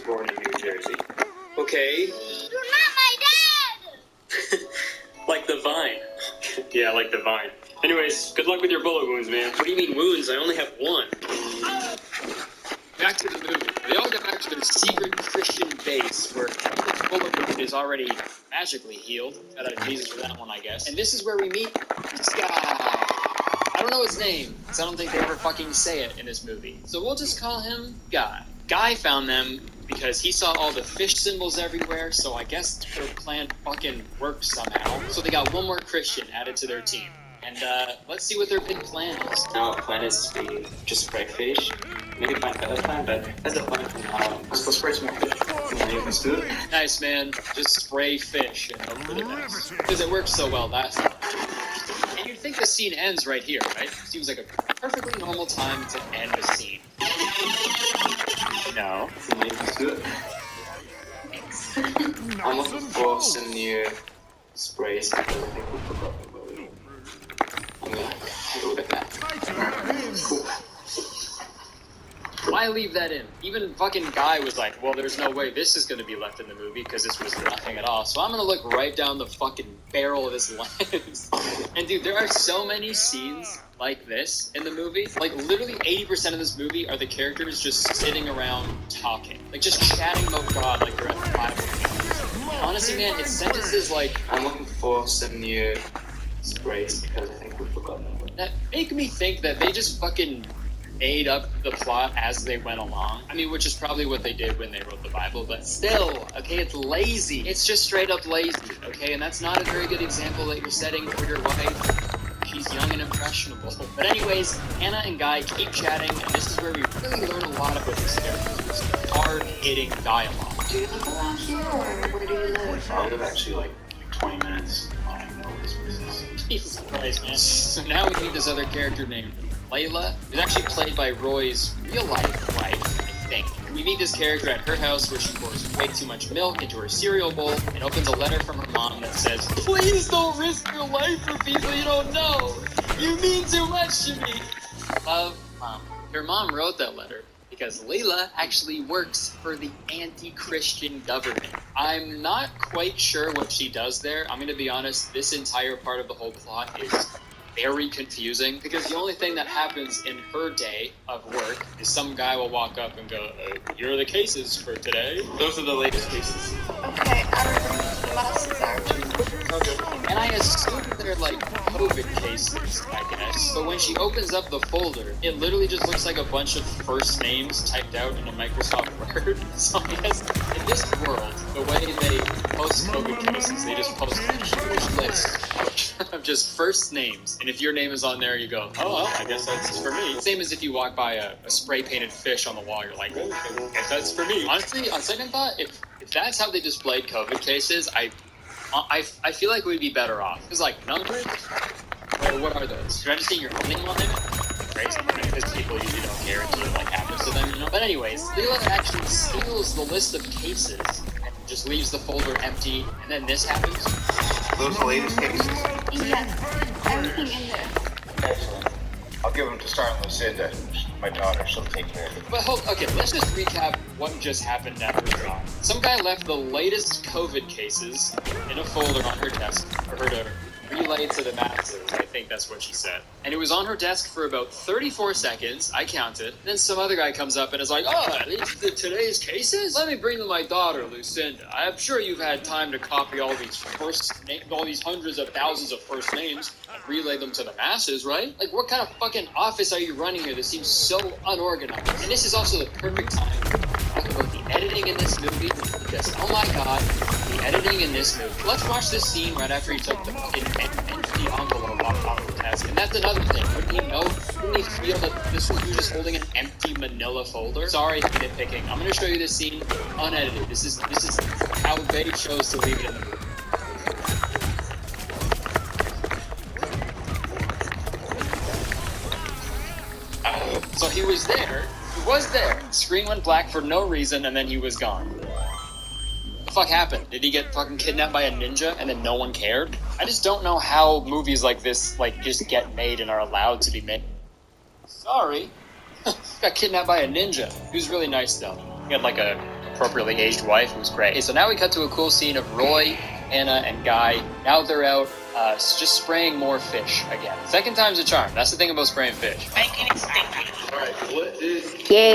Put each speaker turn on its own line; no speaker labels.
born in New Jersey. Okay?
You're not my dad!
Like the vine. Yeah, like the vine. Anyways, good luck with your bullet wounds, man. What do you mean wounds? I only have one.
Back to the movie. They all get back to their secret Christian base where the bullet wound is already magically healed. Shout out to Jesus for that one, I guess. And this is where we meet this guy. I don't know his name, because I don't think they ever fucking say it in this movie. So we'll just call him Guy. Guy found them because he saw all the fish symbols everywhere, so I guess their plan fucking worked somehow. So they got one more Christian added to their team. And let's see what their big plan is.
Our plan is to just spray fish. Maybe find another plan, but that's the plan from now on. Let's spray some more fish. Let's do it.
Nice, man. Just spray fish and hope for the best. Because it worked so well last time. And you'd think the scene ends right here, right? Seems like a perfectly normal time to end a scene. No.
Let's do it. I'm looking for some new sprays because I think we forgot the movie. I'm gonna take a look at that. Cool.
Why leave that in? Even fucking Guy was like, well, there's no way this is going to be left in the movie because this was nothing at all. So I'm going to look right down the fucking barrel of this lens. And dude, there are so many scenes like this in the movie. Like literally 80% of this movie are the characters just sitting around talking. Like just chatting about God like they're at the Bible. And honestly, man, it's sentences like,
I'm looking for some new sprays because I think we forgot them.
that make me think that they just fucking made up the plot as they went along. I mean, which is probably what they did when they wrote the Bible, but still, okay, it's lazy. It's just straight up lazy, okay? And that's not a very good example that you're setting for your wife. She's young and impressionable. But anyways, Anna and Guy keep chatting, and this is where we really learn a lot about these characters. Hard-hitting dialogue.
Do you live around here, or where do you live?
I live actually like 20 minutes. I don't know this business.
Jesus Christ, man. So now we meet this other character named Layla, who's actually played by Roy's real-life wife, I think. We meet this character at her house where she pours way too much milk into her cereal bowl and opens a letter from her mom that says, "Please don't risk your life for people you don't know. You mean too much to me." Love, Mom. Her mom wrote that letter because Layla actually works for the anti-Christian government. I'm not quite sure what she does there. I'm going to be honest, this entire part of the whole plot is very confusing because the only thing that happens in her day of work is some guy will walk up and go, "Here are the cases for today."
Those are the latest cases.
Okay, the glasses are.
And I assume they're like COVID cases, I guess. But when she opens up the folder, it literally just looks like a bunch of first names typed out in a Microsoft Word. So I guess in this world, the way they post COVID cases, they just post a huge list of just first names. And if your name is on there, you go, "Oh, well, I guess that's for me." Same as if you walk by a spray-painted fish on the wall, you're like, "Oh, I guess that's for me." Honestly, on second thought, if that's how they displayed COVID cases, I feel like we'd be better off. Because, like, numbers? Or what are those? Should I just see your own name on there? Crazy, because people usually don't care until it, like, happens to them, you know? But anyways, Leela actually steals the list of cases and just leaves the folder empty, and then this happens.
Those are the latest cases?
Yes, everything in there.
Excellent. I'll give them to Star and Lucinda, my daughter. She'll take care of it.
But okay, let's just recap what just happened at her job. Some guy left the latest COVID cases in a folder on her desk for her to relay to the masses. I think that's what she said. And it was on her desk for about 34 seconds. I counted. Then some other guy comes up and is like, "Oh, these are today's cases? Let me bring them my daughter, Lucinda. I'm sure you've had time to copy all these hundreds of thousands of first names and relay them to the masses, right? Like, what kind of fucking office are you running here that seems so unorganized?" And this is also the perfect time to talk about the editing in this movie, because, oh my god, the editing in this movie. Let's watch this scene right after he took the fucking empty envelope off the desk. And that's another thing. Wouldn't he feel that this was you just holding an empty manila folder? Sorry for nitpicking. I'm gonna show you this scene unedited. This is how they chose to leave it in the movie. So he was there. Screen went black for no reason, and then he was gone. What the fuck happened? Did he get fucking kidnapped by a ninja, and then no one cared? I just don't know how movies like this, like, just get made and are allowed to be made. Sorry. Got kidnapped by a ninja. He was really nice, though. He had, like, a appropriately aged wife. It was great. Okay, so now we cut to a cool scene of Roy, Anna, and Guy. Now they're out just spraying more fish again. Second time's a charm. That's the thing about spraying fish.
Making it stinky.
Alright, what is...
Yeah.